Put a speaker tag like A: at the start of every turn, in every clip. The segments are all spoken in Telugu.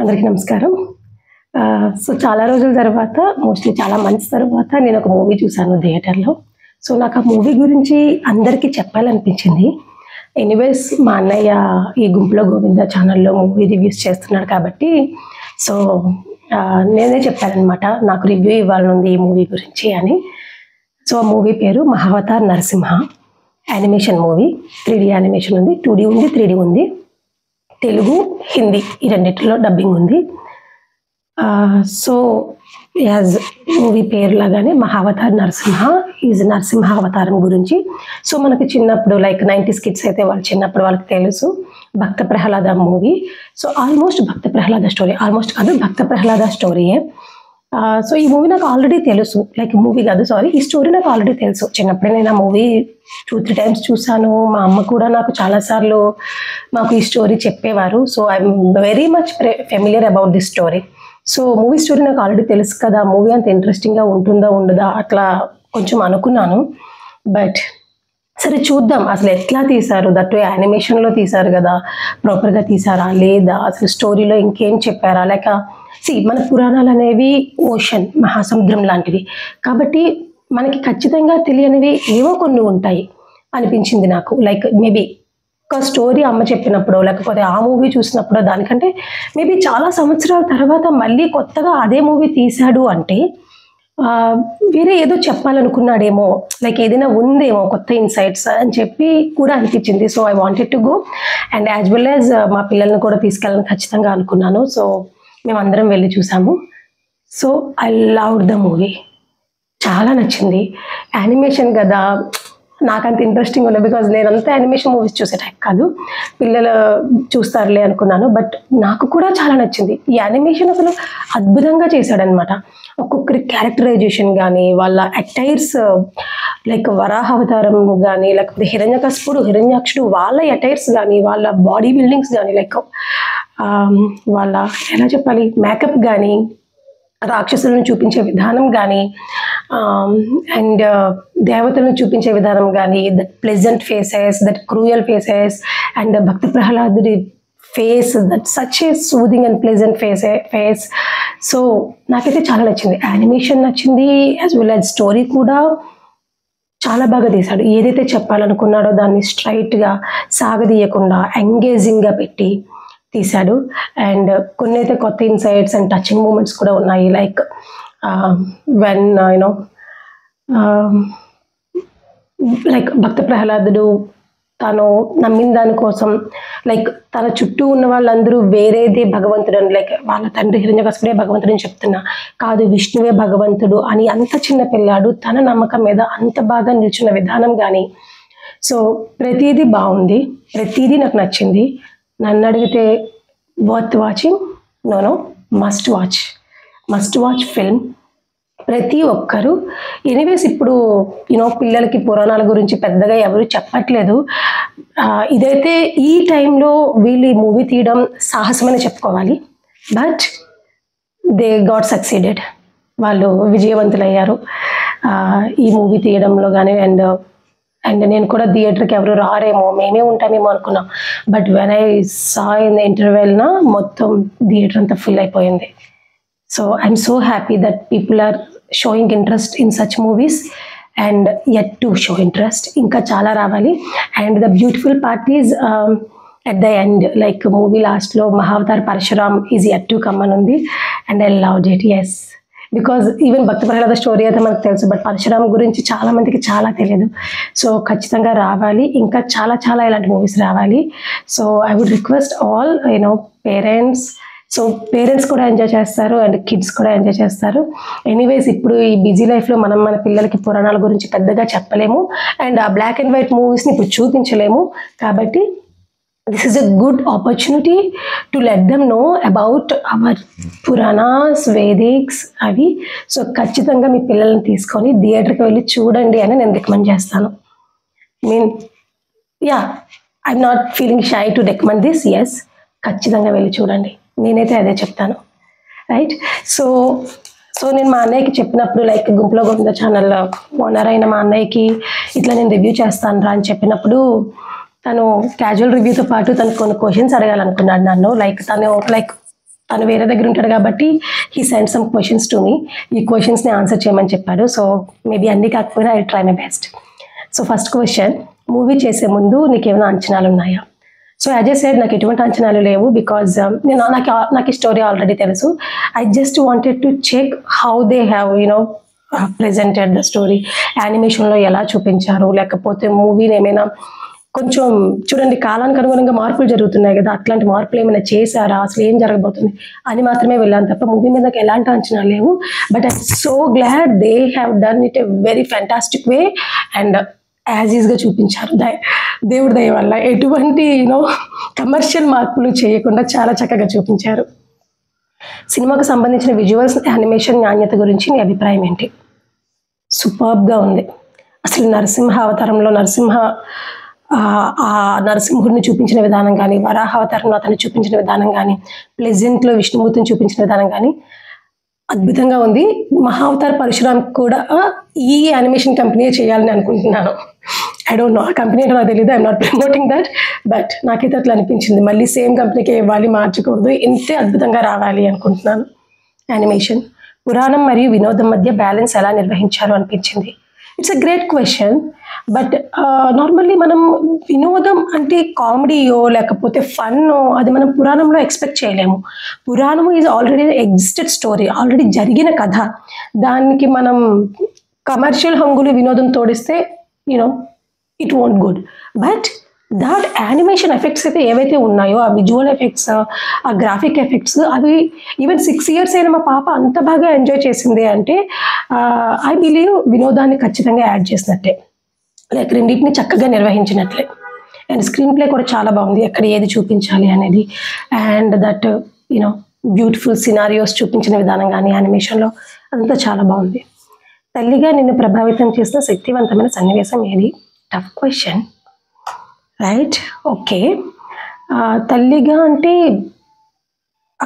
A: అందరికీ నమస్కారం. సో చాలా రోజుల తర్వాత మోస్ట్‌లీ చాలా మంత్స్ తర్వాత నేను ఒక మూవీ చూసాను థియేటర్‌లో. సో నాకు ఆ మూవీ గురించి అందరికీ చెప్పాలనిపించింది. ఎనీవేస్ మా అన్నయ్య ఈ 'గుంపులో గోవింద' ఛానెల్‌లో మూవీ రివ్యూస్ చేస్తున్నాడు కాబట్టి సో నేనే చెప్పాననమాట. నాకు రివ్యూ ఇవ్వాలనుంది ఈ మూవీ గురించి అని. సో ఆ మూవీ పేరు 'Mahavatar Narasimha' animation movie. 3D animation ఉంది, 2D ఉంది, 3D ఉంది. తెలుగు, హిందీ ఈ రెండిటిలో డబ్బింగ్ ఉంది. సో యాజ్ మూవీ పేరు లాగానే మహావతార్ నరసింహ ఈజ్ నరసింహ అవతారం గురించి. సో మనకి చిన్నప్పుడు లైక్ 90s కిడ్స్ అయితే వాళ్ళు చిన్నప్పుడు వాళ్ళకి తెలుసు భక్త ప్రహ్లాద మూవీ. సో ఆల్మోస్ట్ భక్త ప్రహ్లాద స్టోరీ, ఆల్మోస్ట్ కాదు భక్త ప్రహ్లాద స్టోరీయే. సో ఈ మూవీ నాకు ఆల్రెడీ తెలుసు, లైక్ మూవీ కాదు సారీ, ఈ స్టోరీ నాకు ఆల్రెడీ తెలుసు. చిన్నప్పుడే నేను ఆ మూవీ 2-3 టైమ్స్ చూసాను. మా అమ్మ కూడా నాకు చాలాసార్లు మాకు ఈ స్టోరీ చెప్పేవారు. So I'm very much familiar about this story. So movie story నాకు ఆల్రెడీ తెలుసు కదా, మూవీ అంత ఇంట్రెస్టింగ్గా ఉంటుందా ఉండదా అట్లా కొంచెం అనుకున్నాను. బట్ సరే చూద్దాం అసలు ఎట్లా తీశారు, దట్టు యానిమేషన్లో తీశారు కదా, ప్రాపర్గా తీసారా లేదా, అసలు స్టోరీలో ఇంకేం చెప్పారా, లేక మన పురాణాలు అనేవి ఓషన్ మహాసముద్రం లాంటివి కాబట్టి మనకి ఖచ్చితంగా తెలియనివి ఏవో కొన్ని ఉంటాయి అనిపించింది నాకు. లైక్ మేబీ ఒక స్టోరీ అమ్మ చెప్పినప్పుడు లేకపోతే ఆ మూవీ చూసినప్పుడు దానికంటే మేబీ చాలా సంవత్సరాల తర్వాత మళ్ళీ కొత్తగా అదే మూవీ తీశాడు అంటే వేరే ఏదో చెప్పాలనుకున్నాడేమో, లైక్ ఏదైనా ఉందేమో కొత్త ఇన్సైట్స్ అని చెప్పి కూడా అనిపించింది. So I wanted to go and as well as మా పిల్లల్ని కూడా తీసుకెళ్ళాలని ఖచ్చితంగా అనుకున్నాను. సో మేమందరం వెళ్ళి చూసాము. So I loved the movie, చాలా నచ్చింది. యానిమేషన్ కదా నాకంత ఇంట్రెస్టింగ్ ఉండదు, బికాజ్ నేనంతా యానిమేషన్ మూవీస్ చూసే టైప్ కాదు, పిల్లలు చూస్తారులే అనుకున్నాను. బట్ నాకు కూడా చాలా నచ్చింది. ఈ యానిమేషన్ అసలు అద్భుతంగా చేశాడనమాట. ఒక్కొక్కరి క్యారెక్టరైజేషన్ కానీ, వాళ్ళ అటైర్స్ లైక్ వరాహ అవతారం కానీ, లేకపోతే హిరణ్యకశిపుడు హిరణ్యాక్షుడు వాళ్ళ అటైర్స్ కానీ, వాళ్ళ బాడీ బిల్డింగ్స్ కానీ, లైక్ వాళ్ళ ఎలా చెప్పాలి మేకప్ కానీ, రాక్షసులను చూపించే విధానం కానీ, అండ్ దేవతలను చూపించే విధానం కానీ, that pleasant faces, that cruel faces, and భక్త ప్రహ్లాదుడి face, that such a soothing and pleasant face. So నాకైతే చాలా నచ్చింది, యానిమేషన్ నచ్చింది, యాజ్ వెల్ యాజ్ స్టోరీ కూడా చాలా బాగా తీశాడు. ఏదైతే చెప్పాలనుకున్నాడో దాన్ని స్ట్రైట్గా సాగదీయకుండా ఎంగేజింగ్గా పెట్టి తీశాడు. అండ్ కొన్ని అయితే కొత్త ఇన్సైట్స్ అండ్ టచింగ్ మూమెంట్స్ కూడా ఉన్నాయి. లైక్ వెన్ యూనో లైక్ భక్త ప్రహ్లాదుడు తను నమ్మిన దానికోసం లైక్ తన చుట్టూ ఉన్న వాళ్ళందరూ వేరేదే భగవంతుడు అని, లైక్ వాళ్ళ తండ్రి హిరణ్యకశిపుడే భగవంతుడు అని చెప్తున్నా, కాదు విష్ణువే భగవంతుడు అని అంత చిన్న పిల్లాడు తన నమ్మకం మీద అంత బాగా నిల్చున్న విధానం కానీ, సో ప్రతిదీ బాగుంది, ప్రతిదీ నాకు నచ్చింది. నన్ను అడిగితే worth watching, no must watch film ప్రతి ఒక్కరు. ఎనీవేస్ ఇప్పుడు పిల్లలకి పురాణాల గురించి పెద్దగా ఎవరు చెప్పట్లేదు. ఇదైతే ఈ టైంలో వీళ్ళు ఈ మూవీ తీయడం సాహసమని చెప్పుకోవాలి. బట్ దే గాట్ సక్సీడెడ్, వాళ్ళు విజయవంతులయ్యారు ఈ మూవీ తీయడంలో కానీ. అండ్ నేను కూడా థియేటర్కి ఎవరు రారేమో, మేమే ఉంటామేమో అనుకున్నాం. But when I saw in the ఇంటర్వెల్న మొత్తం థియేటర్ అంతా ఫుల్ అయిపోయింది. So I'm so happy that people are showing interest in such movies and yet to show interest. ఇంకా చాలా రావాలి. And the beautiful part is at the end, like movie లాస్ట్లో Mahavatar Parashuram is yet to come అని ఉంది. And I loved it. Yes, because even Bhakta Prahlada story అయితే మనకు తెలుసు, బట్ పరశురామ్ గురించి చాలా మందికి చాలా తెలియదు. సో ఖచ్చితంగా రావాలి, ఇంకా చాలా చాలా ఇలాంటి మూవీస్ రావాలి. So I would request all parents. So parents కూడా ఎంజాయ్ చేస్తారు అండ్ కిడ్స్ కూడా ఎంజాయ్ చేస్తారు. ఎనీవేస్ ఇప్పుడు ఈ బిజీ లైఫ్లో మనం మన పిల్లలకి పురాణాల గురించి పెద్దగా చెప్పలేము అండ్ ఆ బ్లాక్ అండ్ వైట్ మూవీస్ని ఇప్పుడు చూపించలేము. కాబట్టి this is a good opportunity to let them know about our Puranas, Vedics అవి. సో ఖచ్చితంగా మీ పిల్లల్ని తీసుకొని థియేటర్కి వెళ్ళి చూడండి అని నేను రికమెండ్ చేస్తాను. I'm not feeling shy to recommend this. Yes, ఖచ్చితంగా వెళ్ళి చూడండి, నేనైతే అదే చెప్తాను. రైట్. సో నేను మా అన్నయ్యకి చెప్పినప్పుడు లైక్ 'గుంపులో గోవింద' ఛానల్లో ఓనర్ అయిన మా అన్నయ్యకి ఇట్లా నేను రివ్యూ చేస్తాను రా అని చెప్పినప్పుడు తను క్యాజువల్ రివ్యూతో పాటు తను కొన్ని క్వశ్చన్స్ అడగాలనుకున్నాడు నన్ను. లైక్ తను తను వేరే దగ్గర ఉంటాడు కాబట్టి he send some questions to me. ఈ క్వశ్చన్స్ని ఆన్సర్ చేయమని చెప్పాడు. సో మేబీ అన్నీ కాకపోయినా I try my best. So first question, movie చేసే ముందు నీకు ఏమైనా అంచనాలు ఉన్నాయా? సో యాజ్ ఏ సైడ్ నాకు ఎటువంటి అంచనాలు లేవు, బికాజ్ నాకు ఈ స్టోరీ ఆల్రెడీ తెలుసు. I just wanted to check how they have presented the story. యానిమేషన్లో ఎలా చూపించారు, లేకపోతే మూవీని ఏమైనా కొంచెం చూడండి కాలానికి అనుగుణంగా మార్పులు జరుగుతున్నాయి కదా, అట్లాంటి మార్పులు ఏమైనా చేశారా, అసలు ఏం జరగబోతుంది అని మాత్రమే వెళ్ళాను తప్ప మూవీ మీద నాకు ఎలాంటి అంచనాలు లేవు. But I so glad they have done it a very fantastic way and as ఈజ్గా చూపించారు. దేవుడి దయ వల్ల ఎటువంటి కమర్షియల్ మార్పులు చేయకుండా చాలా చక్కగా చూపించారు. సినిమాకు సంబంధించిన విజువల్స్, యానిమేషన్ నాణ్యత గురించి నీ అభిప్రాయం ఏంటి? సూపర్బ్గా ఉంది. అసలు నరసింహ అవతారంలో ఆ నరసింహుడిని చూపించిన విధానం కానీ, వరాహ అవతారంలో అతన్ని చూపించిన విధానం కానీ, ప్లెజెంట్లో విష్ణుమూర్తిని చూపించిన విధానం కానీ అద్భుతంగా ఉంది. మహావతార్ పరశురామ్ కూడా ఈ యానిమేషన్ కంపెనీయే చేయాలని అనుకుంటున్నాను. ఐ డోంట్ నో ఆ కంపెనీ అంటే నాకు తెలియదు, I'm not promoting that, but నాకైతే అట్లా అనిపించింది. మళ్ళీ సేమ్ కంపెనీకే ఇవ్వాలి, మార్చకూడదు, ఇంతే అద్భుతంగా రావాలి అనుకుంటున్నాను. యానిమేషన్, పురాణం మరియు వినోదం మధ్య బ్యాలెన్స్ ఎలా నిర్వహించారు అనిపించింది? It's a great question. But normally మనం వినోదం అంటే కామెడీయో లేకపోతే ఫన్నో అది మనం పురాణంలో ఎక్స్పెక్ట్ చేయలేము. పురాణం is already existed story, already జరిగిన కథ. దానికి మనం కమర్షియల్ హంగులు వినోదం తోడిస్తే it won't good. But that animation effects అయితే ఏవైతే ఉన్నాయో, ఆ విజువల్ ఎఫెక్ట్స్, ఆ గ్రాఫిక్ ఎఫెక్ట్స్, అవి ఈవెన్ 6 years అయిన మా పాప అంత బాగా ఎంజాయ్ చేసింది అంటే ఐ బిలీవ్ వినోదాన్ని ఖచ్చితంగా యాడ్ చేసినట్టే, లైక్ రెండింటిని చక్కగా నిర్వహించినట్లే. అండ్ స్క్రీన్ ప్లే కూడా చాలా బాగుంది, ఎక్కడ ఏది చూపించాలి అనేది. అండ్ దట్ బ్యూటిఫుల్ సినారియోస్ చూపించిన విధానం కానీ యానిమేషన్లో అంతా చాలా బాగుంది. తల్లిగా నిన్ను ప్రభావితం చేసిన శక్తివంతమైన సన్నివేశం ఏది? Tough question, right? ఓకే, తల్లిగా అంటే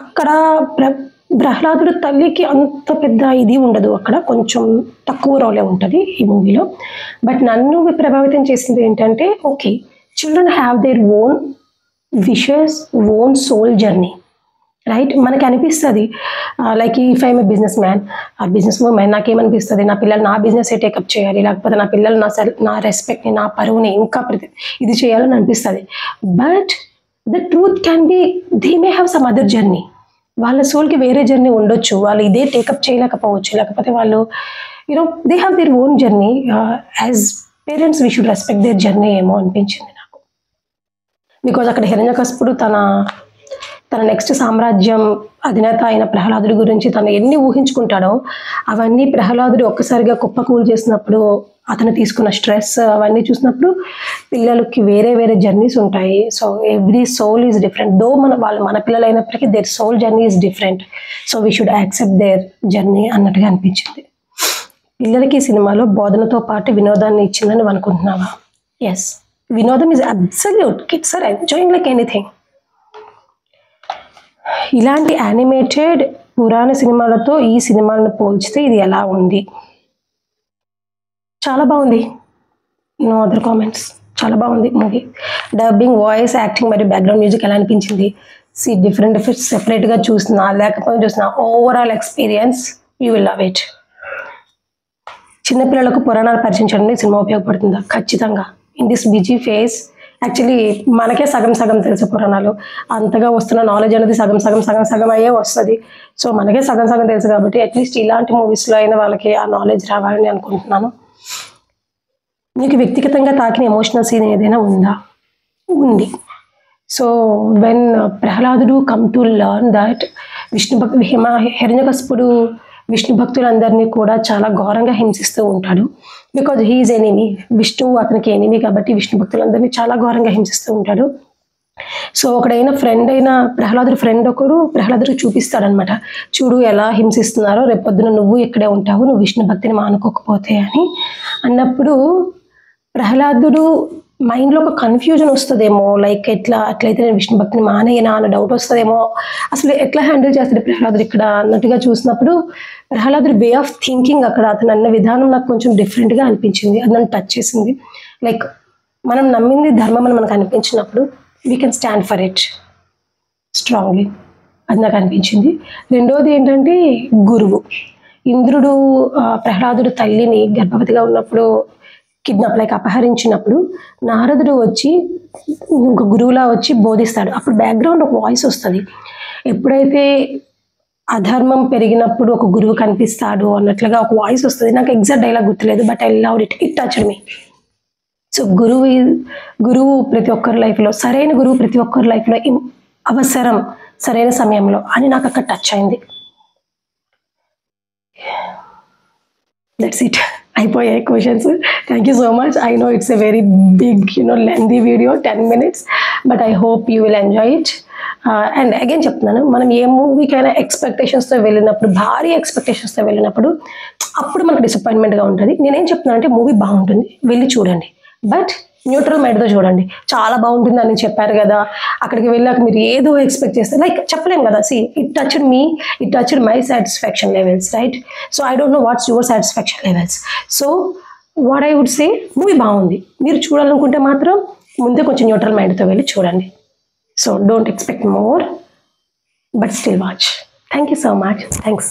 A: అక్కడ ప్రహ్లాదుడు తల్లికి అంత పెద్ద ఇది ఉండదు, అక్కడ కొంచెం తక్కువ రోలే ఉంటుంది ఈ మూవీలో. బట్ నన్ను ప్రభావితం చేసింది ఏంటంటే, okay, children have their own wishes, own soul journey, right? మనకి అనిపిస్తుంది like if I'm a business man or business women, నాకేమనిపిస్తుంది, నా పిల్లలు నా బిజినెస్ టేకప్ చేయాలి, లేకపోతే నా పిల్లలు నా రెస్పెక్ట్ని, నా పరువుని ఇంకా ఇది చేయాలని అనిపిస్తుంది. But the truth can be they may have some other journey. వాళ్ళ సోల్కి వేరే జర్నీ ఉండొచ్చు, వాళ్ళు ఇదే టేకప్ చేయలేకపోవచ్చు, లేకపోతే వాళ్ళు they have their own journey. As parents we should respect their journey ఏమో అనిపించింది నాకు. బికాజ్ అక్కడ హిరణ్యకశిపుడు తన నెక్స్ట్ సామ్రాజ్యం అధినేత అయిన ప్రహ్లాదుడి గురించి తను ఎన్ని ఊహించుకుంటాడో అవన్నీ ప్రహ్లాదుడు ఒక్కసారిగా కుప్పకూలు చేసినప్పుడు అతను తీసుకున్న స్ట్రెస్ అవన్నీ చూసినప్పుడు పిల్లలకి వేరే వేరే జర్నీస్ ఉంటాయి. So every soul is different. Though వాళ్ళు మన పిల్లలు అయినప్పటికీ their soul journey is different. So we should accept their journey అన్నట్టుగా అనిపించింది. పిల్లలకి సినిమాలో బోధనతో పాటు వినోదాన్ని ఇచ్చిందని అనుకుంటున్నావా? ఎస్, వినోదం is absolute. Kids are enjoying like anything. ఇలాంటి యానిమేటెడ్ పురాణ సినిమాలతో ఈ సినిమాలను పోల్చితే ఇది ఎలా ఉంది? చాలా బాగుంది, నో అదర్ కామెంట్స్. చాలా బాగుంది మూవీ. డబ్బింగ్, వాయిస్, యాక్టింగ్ మరియు బ్యాక్గ్రౌండ్ మ్యూజిక్ ఎలా అనిపించింది? డిఫరెంట్ సెపరేట్గా చూసినా లేకపోతే చూసినా overall experience you will love it. చిన్నపిల్లలకు పురాణాలు పరిచయం చేయడానికి సినిమా ఉపయోగపడుతుందా? ఖచ్చితంగా. In this busy phase actually మనకే సగం తెలుసు పురాణాలు, అంతగా వస్తున్న నాలెడ్జ్ అనేది సగం అయ్యే వస్తుంది. సో మనకే సగం తెలుసు కాబట్టి అట్లీస్ట్ ఇలాంటి మూవీస్లో అయినా వాళ్ళకి ఆ నాలెడ్జ్ రావాలని అనుకుంటున్నాను. నీకు వ్యక్తిగతంగా తాకిన ఎమోషనల్ సీన్ ఏదైనా ఉందా? ఉంది. సో వెన్ ప్రహ్లాదుడు కమ్ టు లర్న్ దట్ హిరణ్యకశిపుడు విష్ణు భక్తులందరినీ కూడా చాలా ఘోరంగా హింసిస్తూ ఉంటాడు. బికాజ్ హీఈస్ ఎనిమీ, విష్ణువు అతనికి ఎనిమీ కాబట్టి విష్ణు భక్తులందరినీ చాలా ఘోరంగా హింసిస్తూ ఉంటాడు. సో ఒకడైనా ఫ్రెండ్ అయిన ప్రహ్లాదుడు ఫ్రెండ్ ఒకడు ప్రహ్లాదుడికి చూపిస్తాడనమాట, చూడు ఎలా హింసిస్తున్నారో, రేపొద్దున నువ్వు ఇక్కడే ఉంటావు, నువ్వు విష్ణు భక్తిని మానుకోకపోతే అని అన్నప్పుడు ప్రహ్లాదుడు మైండ్లో ఒక కన్ఫ్యూజన్ వస్తుందేమో, లైక్ అట్లయితే నేను విష్ణు భక్తిని మానేయనా అన్న డౌట్ వస్తుందేమో, అసలు ఎట్లా హ్యాండిల్ చేస్తాడు ప్రహ్లాదుడు ఇక్కడ అన్నట్టుగా చూసినప్పుడు ప్రహ్లాదుడు వే ఆఫ్ థింకింగ్ అక్కడ అతను అన్న విధానం నాకు కొంచెం డిఫరెంట్గా అనిపించింది. అది నన్ను టచ్ చేసింది. లైక్ మనం నమ్మింది ధర్మం అని మనకు అనిపించినప్పుడు we can stand for it strongly. అది నాకు అనిపించింది. రెండోది ఏంటంటే గురువు. ఇంద్రుడు ప్రహ్లాదుడు తల్లిని గర్భవతిగా ఉన్నప్పుడు అపహరించినప్పుడు నారదుడు వచ్చి ఒక గురువులా వచ్చి బోధిస్తాడు. అప్పుడు బ్యాక్గ్రౌండ్ ఒక వాయిస్ వస్తుంది. ఎప్పుడైతే అధర్మం పెరిగినప్పుడు ఒక గురువు కనిపిస్తాడు అన్నట్లుగా ఒక వాయిస్ వస్తుంది. నాకు ఎగ్జాక్ట్ డైలాగ్ గుర్తులేదు, but I love it. It touched me. So గురువు ప్రతి ఒక్కరి లైఫ్లో, సరైన గురువు ప్రతి ఒక్కరి లైఫ్లో అవసరం సరైన సమయంలో అని నాకు అక్కడ టచ్ అయింది. That's it. అయిపోయాయి questions. Thank you so much. I know it's a very big lengthy video, 10 minutes, but I hope you will enjoy it. And again చెప్తున్నాను, మనం ఏ మూవీకైనా ఎక్స్పెక్టేషన్స్తో వెళ్ళినప్పుడు, భారీ ఎక్స్పెక్టేషన్స్తో వెళ్ళినప్పుడు అప్పుడు మనకు డిసప్పాయింట్మెంట్గా ఉంటుంది. నేనేం చెప్తున్నాను అంటే మూవీ బాగుంటుంది, వెళ్ళి చూడండి, బట్ న్యూట్రల్ మైండ్తో చూడండి. చాలా బాగుంటుంది అని చెప్పారు కదా, అక్కడికి వెళ్ళాక మీరు ఏదో ఎక్స్పెక్ట్ చేస్తారు, లైక్ చెప్పలేము కదా. It touched my satisfaction levels, right? So I don't know what's your satisfaction levels. So what I would say, movie బాగుంది, మీరు చూడాలనుకుంటే మాత్రం ముందే కొంచెం న్యూట్రల్ మైండ్తో వెళ్ళి చూడండి. So don't expect more, but still watch. Thank you so much. Thanks.